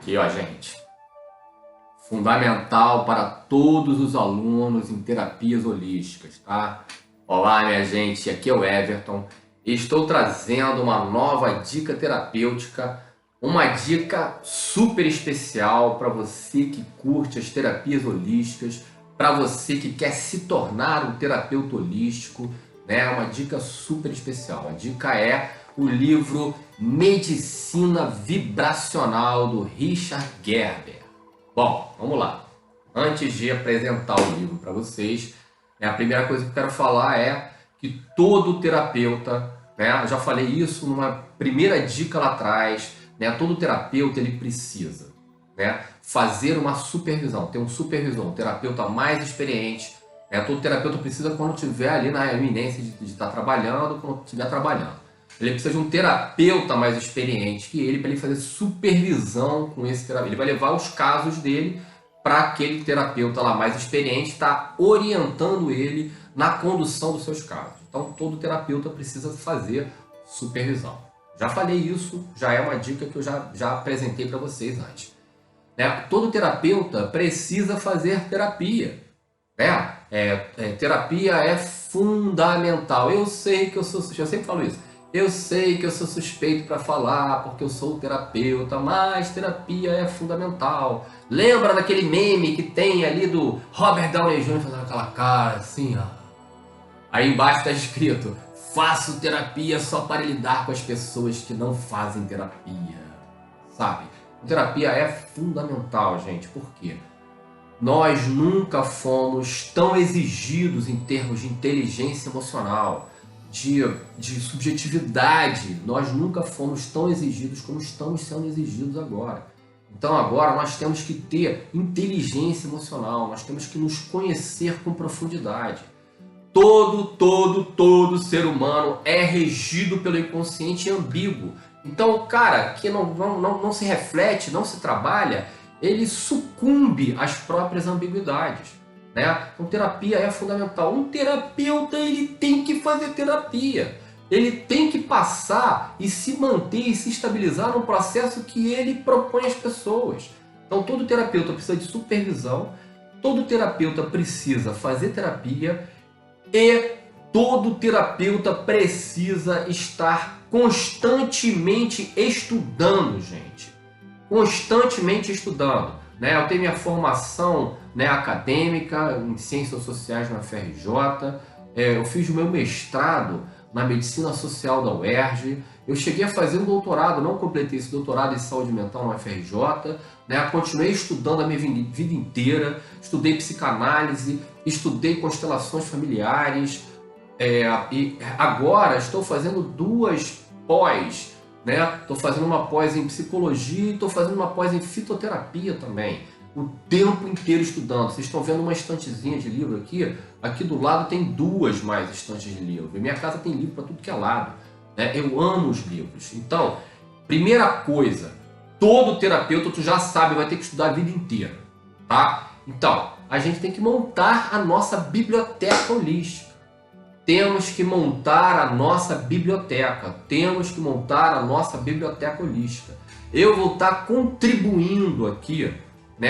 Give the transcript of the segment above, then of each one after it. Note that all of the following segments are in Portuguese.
Aqui, ó, gente. Fundamental para todos os alunos em terapias holísticas, tá? Olá, minha gente. Aqui é o Everton. Estou trazendo uma nova dica terapêutica, uma dica super especial para você que curte as terapias holísticas, para você que quer se tornar um terapeuta holístico, né? Uma dica super especial. A dica é o livro Medicina Vibracional do Richard Gerber. Bom, vamos lá. Antes de apresentar o livro para vocês, a primeira coisa que eu quero falar é que todo terapeuta, né, eu já falei isso numa primeira dica lá atrás, né, todo terapeuta ele precisa, né, fazer uma supervisão, ter um supervisor, um terapeuta mais experiente. Todo terapeuta precisa quando estiver ali na iminência de estar trabalhando, quando estiver trabalhando. Ele precisa de um terapeuta mais experiente que ele, para ele fazer supervisão com esse terapeuta. Ele vai levar os casos dele para aquele terapeuta lá mais experiente estar orientando ele na condução dos seus casos. Então, todo terapeuta precisa fazer supervisão. Já falei isso, já é uma dica que eu já apresentei para vocês antes. Todo terapeuta precisa fazer terapia. Terapia é fundamental. Eu sei que eu sempre falo isso. Eu sei que eu sou suspeito para falar porque eu sou terapeuta, mas terapia é fundamental. Lembra daquele meme que tem ali do Robert Downey Jr. fazendo aquela cara assim, ó. Aí embaixo está escrito: faço terapia só para lidar com as pessoas que não fazem terapia. Sabe? Terapia é fundamental, gente. Por quê? Nós nunca fomos tão exigidos em termos de inteligência emocional, de subjetividade. Nós nunca fomos tão exigidos como estamos sendo exigidos agora. Então agora nós temos que ter inteligência emocional, nós temos que nos conhecer com profundidade. Todo ser humano é regido pelo inconsciente ambíguo. Então o cara que não se reflete, não se trabalha, ele sucumbe às próprias ambiguidades. Então terapia é fundamental. Um terapeuta ele tem que fazer terapia. Ele tem que passar e se manter e se estabilizar num processo que ele propõe às pessoas. Então todo terapeuta precisa de supervisão, todo terapeuta precisa fazer terapia e todo terapeuta precisa estar constantemente estudando, gente. Constantemente estudando. Eu tenho minha formação acadêmica em Ciências Sociais na UFRJ, eu fiz o meu mestrado na Medicina Social da UERJ, eu cheguei a fazer um doutorado, não completei esse doutorado em Saúde Mental na UFRJ, continuei estudando a minha vida inteira, estudei psicanálise, estudei constelações familiares, e agora estou fazendo duas pós. Estou fazendo uma pós em psicologia e estou fazendo uma pós em fitoterapia também. O tempo inteiro estudando. Vocês estão vendo uma estantezinha de livro aqui. Aqui do lado tem duas mais estantes de livro. E minha casa tem livro para tudo que é lado. Eu amo os livros. Então, primeira coisa, todo terapeuta, tu já sabe, vai ter que estudar a vida inteira. Tá? Então, a gente tem que montar a nossa biblioteca holística. Temos que montar a nossa biblioteca. Temos que montar a nossa biblioteca holística. Eu vou estar contribuindo aqui,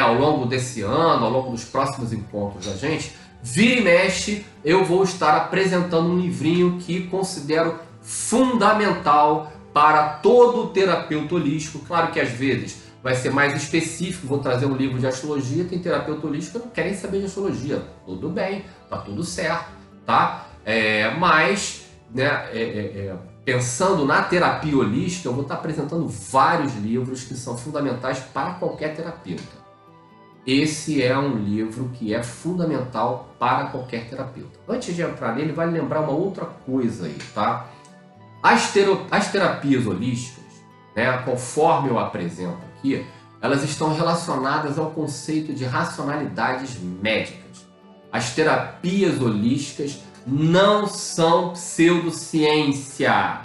ao longo desse ano, ao longo dos próximos encontros da gente. Vira e mexe, eu vou estar apresentando um livrinho que considero fundamental para todo terapeuta holístico. Claro que às vezes vai ser mais específico, vou trazer um livro de astrologia, tem terapeuta holístico que não querem saber de astrologia. Tudo bem, tá tudo certo, tá? Mas, pensando na terapia holística, eu vou estar apresentando vários livros que são fundamentais para qualquer terapeuta. Esse é um livro que é fundamental para qualquer terapeuta. Antes de entrar nele, vale lembrar uma outra coisa aí, tá? As terapias holísticas, conforme eu apresento aqui, elas estão relacionadas ao conceito de racionalidades médicas. As terapias holísticas não são pseudociência.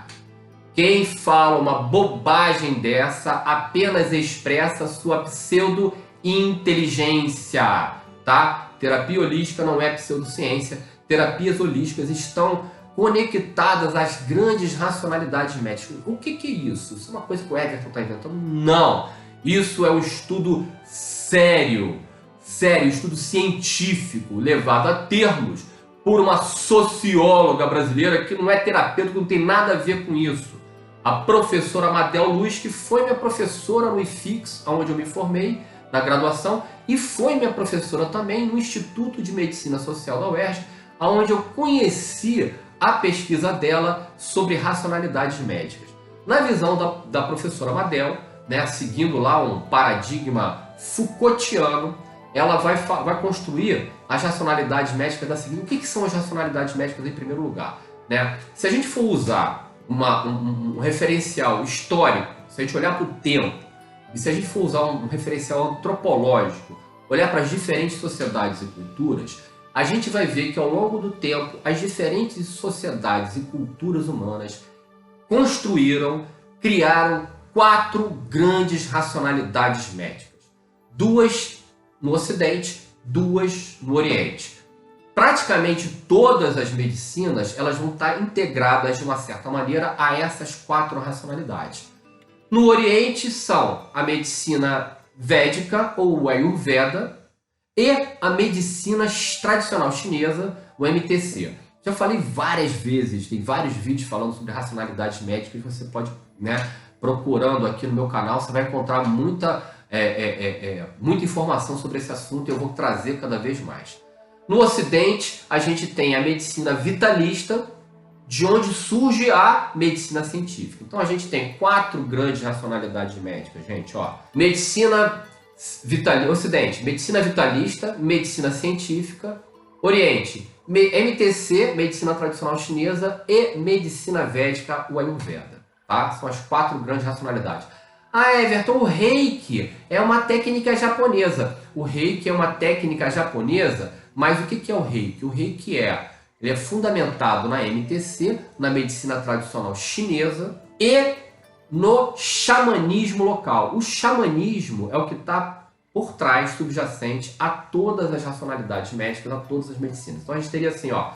Quem fala uma bobagem dessa apenas expressa sua pseudo-inteligência, tá? Terapia holística não é pseudociência. Terapias holísticas estão conectadas às grandes racionalidades médicas. O que é isso? Isso é uma coisa que o Everton está inventando? Não! Isso é um estudo sério, estudo científico, levado a termos por uma socióloga brasileira que não é terapeuta, que não tem nada a ver com isso. A professora Amadel Luiz, que foi minha professora no IFIX, onde eu me formei na graduação, e foi minha professora também no Instituto de Medicina Social da UERJ, onde eu conheci a pesquisa dela sobre racionalidades médicas. Na visão da professora Amadel, né, seguindo lá um paradigma Foucaultiano, ela vai construir as racionalidades médicas da seguinte. O que são as racionalidades médicas em primeiro lugar? Né? Se a gente for usar um referencial histórico, se a gente olhar para o tempo, e se a gente for usar um referencial antropológico, olhar para as diferentes sociedades e culturas, a gente vai ver que ao longo do tempo as diferentes sociedades e culturas humanas criaram 4 grandes racionalidades médicas. 2 no Ocidente, 2 no Oriente. Praticamente todas as medicinas elas vão estar integradas de uma certa maneira a essas 4 racionalidades. No Oriente são a medicina védica ou Ayurveda e a medicina tradicional chinesa, o MTC. Já falei várias vezes, tem vários vídeos falando sobre racionalidades médicas, você pode, né, procurando aqui no meu canal, você vai encontrar muita informação sobre esse assunto e eu vou trazer cada vez mais. No Ocidente, a gente tem a medicina vitalista, de onde surge a medicina científica. Então a gente tem 4 grandes racionalidades médicas, gente. Ó. Ocidente, medicina vitalista, medicina científica. Oriente, MTC, medicina tradicional chinesa, e medicina védica, o Ayurveda. Tá? São as 4 grandes racionalidades. Ah, Everton, o Reiki é uma técnica japonesa. O Reiki é uma técnica japonesa, mas o que é o Reiki? O Reiki ele é fundamentado na MTC, na medicina tradicional chinesa e no xamanismo local. O xamanismo é o que está por trás, subjacente a todas as racionalidades médicas, a todas as medicinas. Então a gente teria assim, ó,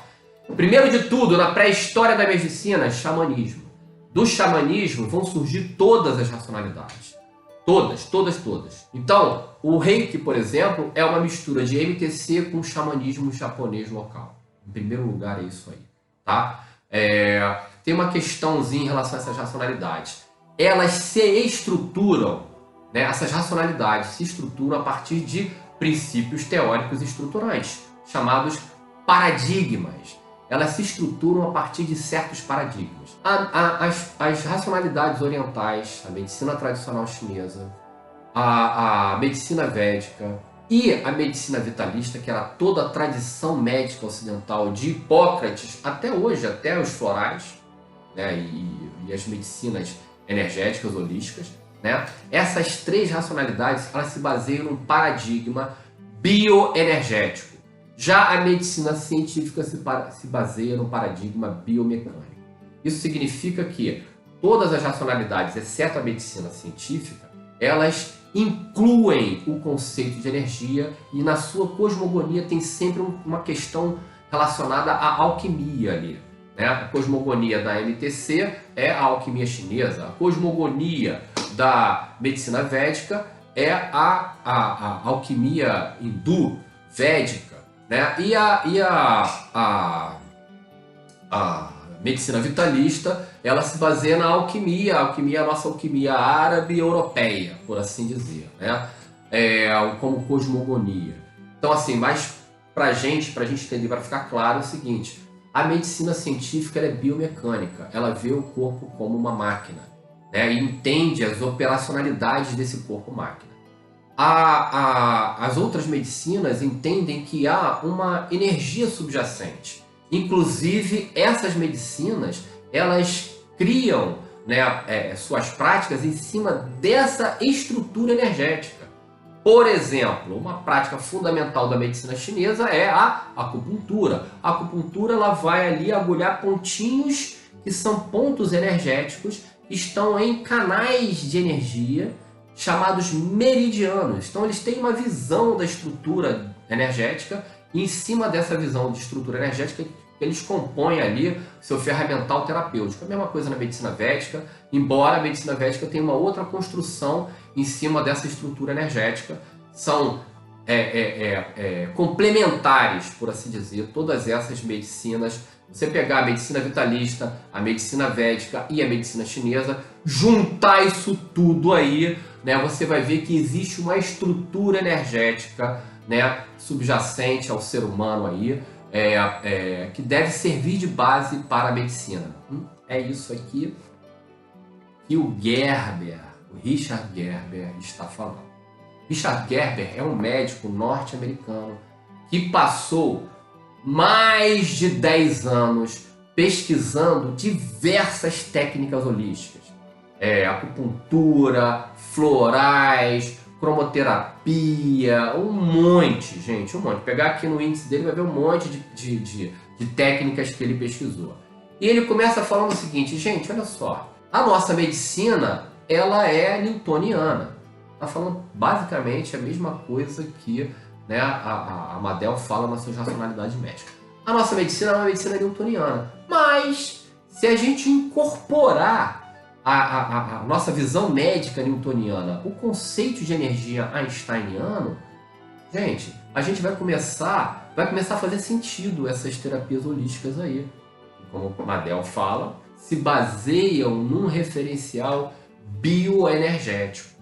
primeiro de tudo, na pré-história da medicina, xamanismo. Do xamanismo vão surgir todas as racionalidades. Todas. Então, o Reiki, por exemplo, é uma mistura de MTC com xamanismo japonês local. Em primeiro lugar, é isso aí. Tá? Tem uma questãozinha em relação a essas racionalidades. Elas se estruturam, né? Essas racionalidades se estruturam a partir de princípios teóricos estruturantes, chamados paradigmas. Elas se estruturam a partir de certos paradigmas. As racionalidades orientais, a medicina tradicional chinesa, a medicina védica e a medicina vitalista, que era toda a tradição médica ocidental de Hipócrates, até hoje, até os florais, né, e as medicinas energéticas, holísticas, né, essas 3 racionalidades elas se baseiam num paradigma bioenergético. Já a medicina científica se baseia no paradigma biomecânico. Isso significa que todas as racionalidades, exceto a medicina científica, elas incluem o conceito de energia e na sua cosmogonia tem sempre uma questão relacionada à alquimia ali. Né? A cosmogonia da MTC é a alquimia chinesa, a cosmogonia da medicina védica é a alquimia hindu, védica. Né? E a medicina vitalista, ela se baseia na alquimia, a nossa alquimia árabe europeia, por assim dizer, né? Como cosmogonia. Então, assim, mas pra gente entender, para ficar claro, é o seguinte: a medicina científica ela é biomecânica, ela vê o corpo como uma máquina, né? E entende as operacionalidades desse corpo-máquina. As outras medicinas entendem que há uma energia subjacente. Inclusive, essas medicinas, elas criam, né, suas práticas em cima dessa estrutura energética. Por exemplo, uma prática fundamental da medicina chinesa é a acupuntura. A acupuntura ela vai ali agulhar pontinhos que são pontos energéticos que estão em canais de energia chamados meridianos. Então eles têm uma visão da estrutura energética e em cima dessa visão de estrutura energética eles compõem ali seu ferramental terapêutico. A mesma coisa na medicina védica, embora a medicina védica tenha uma outra construção em cima dessa estrutura energética. São complementares, por assim dizer, todas essas medicinas. Você pegar a medicina vitalista, a medicina védica e a medicina chinesa, juntar isso tudo aí, né, você vai ver que existe uma estrutura energética, né, subjacente ao ser humano aí, que deve servir de base para a medicina. É isso aqui que o Richard Gerber está falando. Richard Gerber é um médico norte-americano que passou mais de 10 anos pesquisando diversas técnicas holísticas. Acupuntura, florais, cromoterapia, um monte, gente, um monte. Pegar aqui no índice dele vai ver um monte de técnicas que ele pesquisou. E ele começa falando o seguinte, gente, olha só, a nossa medicina, ela é newtoniana. Está falando basicamente a mesma coisa que, né, a Madel fala na sua racionalidade médica. A nossa medicina é uma medicina newtoniana, mas se a gente incorporar a nossa visão médica newtoniana, o conceito de energia einsteiniano, gente, a gente vai começar a fazer sentido essas terapias holísticas aí. Como a Madel fala, se baseiam num referencial bioenergético.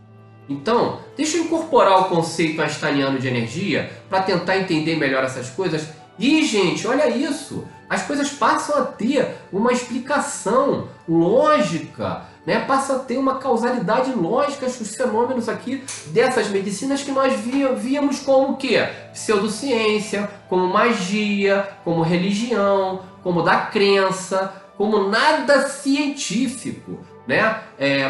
Então, deixa eu incorporar o conceito einsteiniano de energia para tentar entender melhor essas coisas. E, gente, olha isso! As coisas passam a ter uma explicação lógica, né? Passa a ter uma causalidade lógica os fenômenos aqui dessas medicinas que nós víamos como o quê? Pseudociência, como magia, como religião, como da crença, como nada científico, né?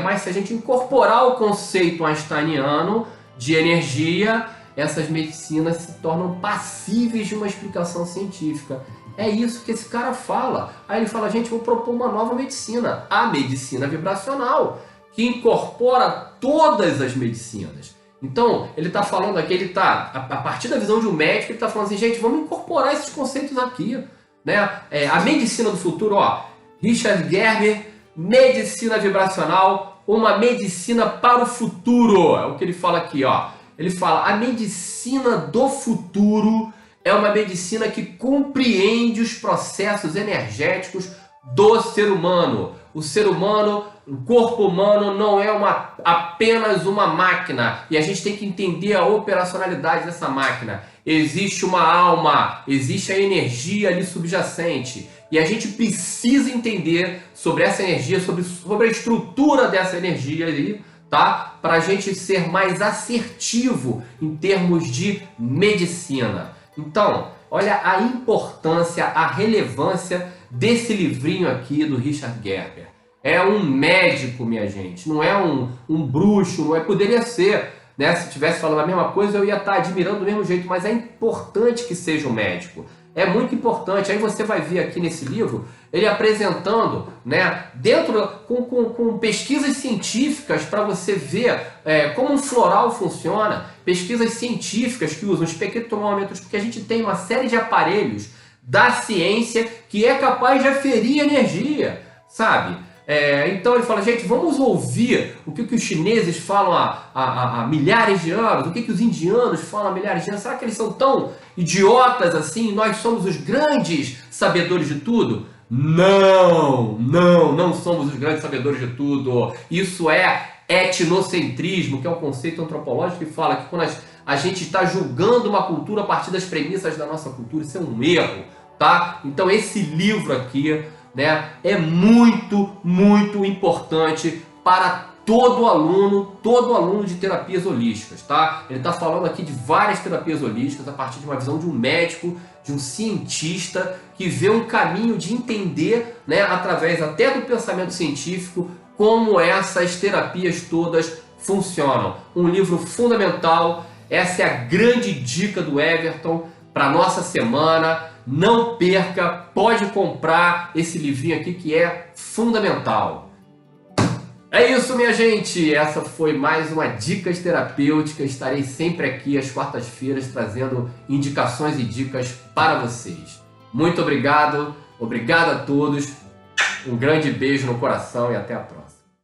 Mas se a gente incorporar o conceito einsteiniano de energia, essas medicinas se tornam passíveis de uma explicação científica. É isso que esse cara fala. Aí ele fala, gente, vou propor uma nova medicina, a medicina vibracional, que incorpora todas as medicinas. Então, ele está falando aqui, ele está, a partir da visão de um médico, ele está falando assim, gente, vamos incorporar esses conceitos aqui, né? A medicina do futuro, ó, Richard Gerber, medicina vibracional, uma medicina para o futuro. É o que ele fala aqui, ó. Ele fala, a medicina do futuro é uma medicina que compreende os processos energéticos do ser humano. O ser humano, o corpo humano não é apenas uma máquina. E a gente tem que entender a operacionalidade dessa máquina. Existe uma alma, existe a energia ali subjacente. E a gente precisa entender sobre essa energia, sobre a estrutura dessa energia aí, tá? Para a gente ser mais assertivo em termos de medicina. Então, olha a importância, a relevância desse livrinho aqui do Richard Gerber. É um médico, minha gente, não é um bruxo, não é, poderia ser, né? Se estivesse falando a mesma coisa, eu ia estar admirando do mesmo jeito, mas é importante que seja um médico. É muito importante. Aí você vai ver aqui nesse livro, ele apresentando, né, dentro com pesquisas científicas para você ver como um floral funciona, pesquisas científicas que usam espectrômetros, porque a gente tem uma série de aparelhos da ciência que é capaz de aferir energia, sabe? Então ele fala, gente, vamos ouvir o que os chineses falam há milhares de anos, o que os indianos falam há milhares de anos. Será que eles são tão idiotas assim? Nós somos os grandes sabedores de tudo? Não somos os grandes sabedores de tudo. Isso é etnocentrismo, que é um conceito antropológico que fala que quando a gente está julgando uma cultura a partir das premissas da nossa cultura, isso é um erro, tá? Então esse livro aqui, né, é muito, muito importante para todo aluno de terapias holísticas, tá? Ele está falando aqui de várias terapias holísticas a partir de uma visão de um médico, de um cientista que vê um caminho de entender, né, através até do pensamento científico, como essas terapias todas funcionam. Um livro fundamental, essa é a grande dica do Everton para nossa semana. Não perca, pode comprar esse livrinho aqui que é fundamental. É isso, minha gente. Essa foi mais uma Dicas Terapêuticas. Estarei sempre aqui às quartas-feiras trazendo indicações e dicas para vocês. Muito obrigado, obrigado a todos, um grande beijo no coração e até a próxima.